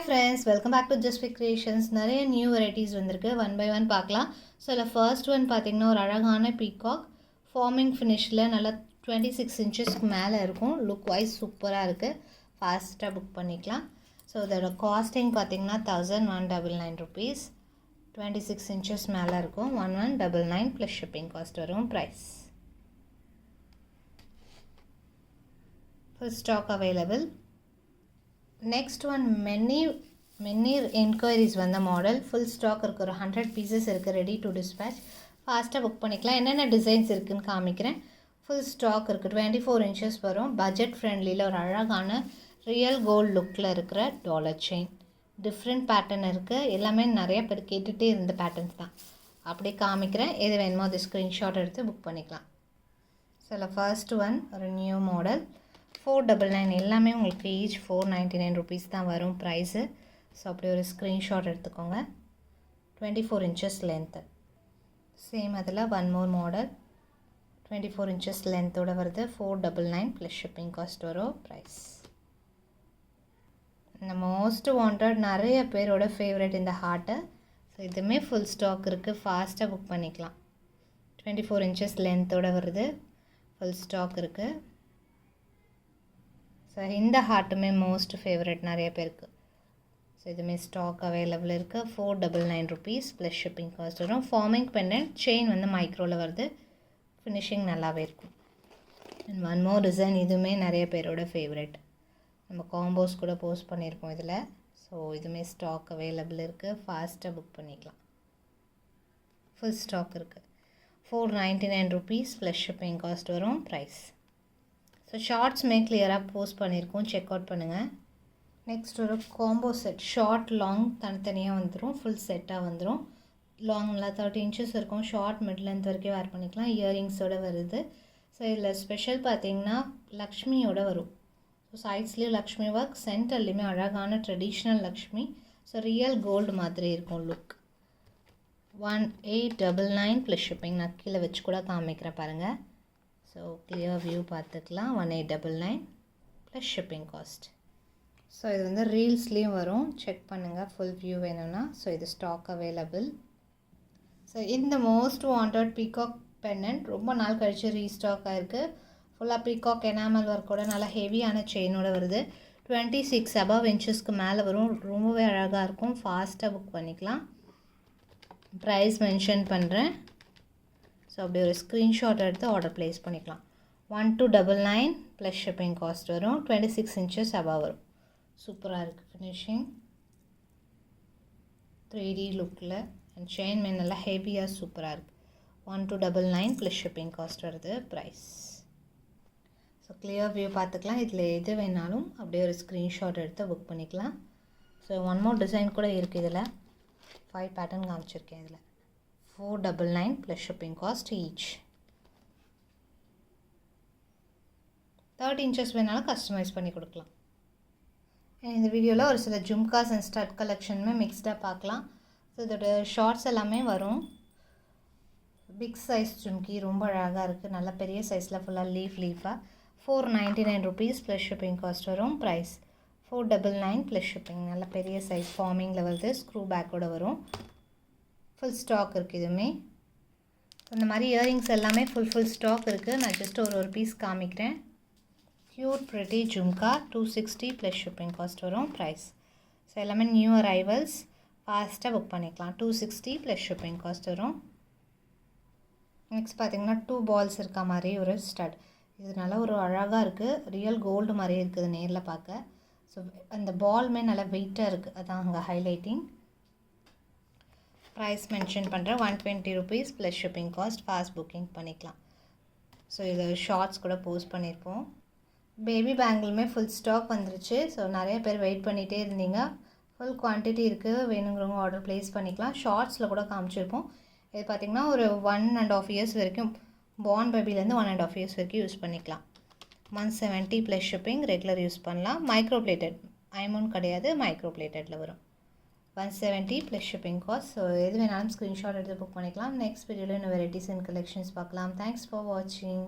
friends, welcome back to Just Fit Creations. நிறைய new varieties வந்திருக்கு. One by one பார்க்கலாம். So இதில் first one பார்த்திங்கன்னா ஒரு அழகான பீகாக் ஃபார்மிங் ஃபினிஷில் நல்லா 26 இன்ச்சஸ்க்கு மேலே இருக்கும். லுக் வைஸ் சூப்பராக இருக்குது. ஃபாஸ்ட்டாக புக் பண்ணிக்கலாம். ஸோ இதோட காஸ்டிங் பார்த்திங்கன்னா 1199 rupees. 26 இன்ச்சஸ் மேலே இருக்கும். 1199 ப்ளஸ் ஷிப்பிங் காஸ்ட் வரும். Price full stock available. Next one many enquiries வந்த மாடல். ஃபுல் ஸ்டாக் இருக்குது. ஒரு 100 பீசஸ் இருக்குது. Ready to dispatch. ஃபாஸ்ட்டாக புக் பண்ணிக்கலாம். என்னென்ன டிசைன்ஸ் இருக்குதுன்னு காமிக்கிறேன். ஃபுல் ஸ்டாக் இருக்குது. 24 இன்ச்சஸ் வரும். பட்ஜெட் ஃப்ரெண்ட்லியில் ஒரு அழகான ரியல் கோல்டு லுக்கில் இருக்கிற டாலர் செயின். டிஃப்ரெண்ட் பேட்டர்ன் இருக்குது. எல்லாமே நிறைய பேர் கேட்டுகிட்டே இருந்த பேட்டர்ன்ஸ் தான். அப்படியே காமிக்கிறேன். எது வேணுமோ அது ஸ்க்ரீன்ஷாட் எடுத்து புக் பண்ணிக்கலாம். ஸோ ஃபர்ஸ்ட் ஒன் ஒரு நியூ மாடல் 499. எல்லாமே உங்களுக்கு ஈச் 499 rupees தான் வரும் ப்ரைஸு. ஸோ அப்படி ஒரு ஸ்க்ரீன்ஷாட் எடுத்துக்கோங்க. 24 இன்ச்சஸ் லென்த்து. சேம் அதில் ஒன் மோர் மாடல் 24 இன்ச்சஸ் லென்த்தோடு வருது. 499 ப்ளஸ் ஷிப்பிங் காஸ்ட் வரும். ப்ரைஸ் இந்த மோஸ்ட் வாண்டட் நிறைய பேரோட ஃபேவரட் இந்த ஹார்ட்டு. ஸோ இதுவுமே ஃபுல் ஸ்டாக் இருக்குது. ஃபாஸ்ட்டாக புக் பண்ணிக்கலாம். 24 இன்ச்சஸ் லென்த்தோடு வருது. ஃபுல் ஸ்டாக் இருக்குது. ஸோ இந்த ஹார்ட்டுமே மோஸ்ட் ஃபேவரட் நிறைய பேருக்கு. ஸோ இதுவுமே ஸ்டாக் அவைலபிள் இருக்குது. 499 rupees ப்ளஸ் ஷிப்பிங் காஸ்ட் வரும். ஃபார்மிங் பெண்டன்ட் செயின் வந்து மைக்ரோவில் வருது. ஃபினிஷிங் நல்லாவே இருக்கும். And one more design. இதுவுமே நிறைய பேரோட ஃபேவரட். நம்ம காம்போஸ் கூட போஸ்ட் பண்ணியிருக்கோம் இதில். ஸோ இதுவுமே ஸ்டாக் அவைலபிள் இருக்குது. ஃபாஸ்ட்டாக புக் பண்ணிக்கலாம். ஃபுல் ஸ்டாக் இருக்குது. 499 rupees ப்ளஸ் ஷிப்பிங் காஸ்ட் வரும். ப்ரைஸ் ஸோ ஷார்ட்ஸுமே கிளியராக போஸ்ட் பண்ணியிருக்கோம். செக் அவுட் பண்ணுங்கள். நெக்ஸ்ட் ஒரு காம்போ செட். ஷார்ட் லாங் தனித்தனியாக வந்துடும். ஃபுல் செட்டாக வந்துடும். லாங்கில் 30 இன்ச்சஸ் இருக்கும். ஷார்ட் மிட் லென்த் வரைக்கும் வேர் பண்ணிக்கலாம். இயரிங்ஸோடு வருது. ஸோ இதில் ஸ்பெஷல் பார்த்திங்கன்னா லக்ஷ்மியோட வரும். ஸோ சைட்ஸ்லேயும் லக்ஷ்மி ஒர்க், சென்டர்லேயுமே அழகான traditional Lakshmi. So real gold மாதிரி இருக்கும் லுக். 1899 plus shipping. நான் கீழே வச்சு கூட காமிக்கிறேன் பாருங்கள். ஸோ கிளியர் வியூ பார்த்துக்கலாம். 1899 ப்ளஸ் ஷிப்பிங் காஸ்ட். ஸோ இது வந்து ரீல்ஸ்லேயும் வரும். செக் பண்ணுங்கள் ஃபுல் வியூ வேணும்னா. ஸோ இது ஸ்டாக் அவைலபிள். ஸோ இந்த மோஸ்ட் வாண்டட் பீகாக் பெண்டன்ட் ரொம்ப நாள் கழித்து ரீஸ்டாக் ஆகிருக்கு. ஃபுல்லாக பீகாக் எனாமல் ஒர்க்கோட நல்லா ஹெவியான செயினோட வருது. 26 above இன்ச்சஸ்க்கு மேலே வரும். ரொம்பவே அழகாக இருக்கும். ஃபாஸ்ட்டாக புக் பண்ணிக்கலாம். ப்ரைஸ் மென்ஷன் பண்ணுறேன். ஸோ அப்படி ஒரு ஸ்க்ரீன்ஷாட் எடுத்து ஆர்டர் ப்ளேஸ் பண்ணிக்கலாம். 1299 ப்ளஸ் ஷிப்பிங் காஸ்ட் வரும். 26 இன்ச்சஸ் above வரும். சூப்பராக இருக்குது ஃபினிஷிங். 3D லுக்கில் அண்ட் செயின் மே நல்லா ஹெவியாக சூப்பராக இருக்குது. 1299 ப்ளஸ் ஷிப்பிங் காஸ்ட் வருது. ப்ரைஸ் ஸோ கிளியர் வியூ பார்த்துக்கலாம். இதில் எது வேணாலும் அப்படியே ஒரு ஸ்க்ரீன்ஷாட் எடுத்து புக் பண்ணிக்கலாம். ஸோ ஒன் மோர் டிசைன் கூட இருக்குது. இதில் 5 பேட்டர்ன் காமிச்சிருக்கேன். இதில் 499 plus shipping cost each. 30 inches வேணாலும் கஸ்டமைஸ் பண்ணி கொடுக்கலாம். இந்த வீடியோவில் ஒரு சில ஜும்காஸ் அண்ட் ஸ்டட் கலெக்ஷனுமே மிக்ஸ்டாக பார்க்கலாம். ஸோ இதோட ஷார்ட்ஸ் எல்லாமே வரும். பிக் சைஸ் ஜும்கி ரொம்ப அழகாக இருக்குது. நல்ல பெரிய சைஸில் ஃபுல்லாக லீஃபாக 499 rupees ப்ளஸ் ஷிப்பிங் காஸ்ட் வரும். Price 499 plus shipping. நல்ல பெரிய சைஸ் ஃபார்மிங்கில் வருது. ஸ்க்ரூ பேக்கோடு வரும். ஃபுல் ஸ்டாக் இருக்குது. இதுவுமே இந்த மாதிரி இயரிங்ஸ் எல்லாமே ஃபுல் ஸ்டாக் இருக்குது. நான் ஜஸ்ட் ஒரு பீஸ் காமிக்கிறேன். Cute pretty jhumka 260 plus shipping cost வரும். ப்ரைஸ் ஸோ எல்லாமே நியூ அரைவல்ஸ். ஃபாஸ்ட்டாக புக் பண்ணிக்கலாம். 260 ப்ளஸ் ஷிப்பிங் காஸ்ட் வரும். நெக்ஸ்ட் பார்த்திங்கன்னா 2 balls இருக்க மாதிரி ஒரு ஸ்டட். இது நல்லா ஒரு அழகாக இருக்குது. ரியல் கோல்டு மாதிரி இருக்குது நேரில் பார்க்க. ஸோ அந்த பால்மே நல்லா வெயிட்டாக இருக்குது. அதான் அங்கே ஹைலைட்டிங். ப்ரைஸ் மென்ஷன் பண்ணுறேன். 120 rupees plus shipping cost. Fast booking பண்ணிக்கலாம். ஸோ இது ஷார்ட்ஸ் கூட போஸ்ட் பண்ணியிருப்போம். பேபி பேங்கிளுமே ஃபுல் ஸ்டாக் வந்துருச்சு. ஸோ நிறைய பேர் வெயிட் பண்ணிகிட்டே இருந்தீங்க. ஃபுல் குவான்டிட்டி இருக்குது. வேணுங்கிறவங்க ஆர்டர் ப்ளேஸ் பண்ணிக்கலாம். ஷார்ட்ஸில் கூட காமிச்சிருப்போம். இது பார்த்திங்கன்னா ஒரு 1.5 years வரைக்கும், பார்ன் பேபிலேருந்து 1.5 years வரைக்கும் யூஸ் பண்ணிக்கலாம். 170 ப்ளஸ் ஷிப்பிங். ரெகுலர் யூஸ் பண்ணலாம். மைக்ரோ பிளேட்டட் ஐமோன் கிடையாது. மைக்ரோ பிளேட்டடில் வரும். 170 ப்ளஸ் ஷிப்பிங் காஸ்ட். ஸோ எது வேணாலும் ஸ்க்ரீன்ஷாட் எடுத்து புக் பண்ணிக்கலாம். நெக்ஸ்ட் வீடியோவில் இன்னும் வெரைட்டிஸ் அண்ட் கலெக்ஷன்ஸ் பார்க்கலாம். தேங்க்ஸ் ஃபார் வாட்சிங்.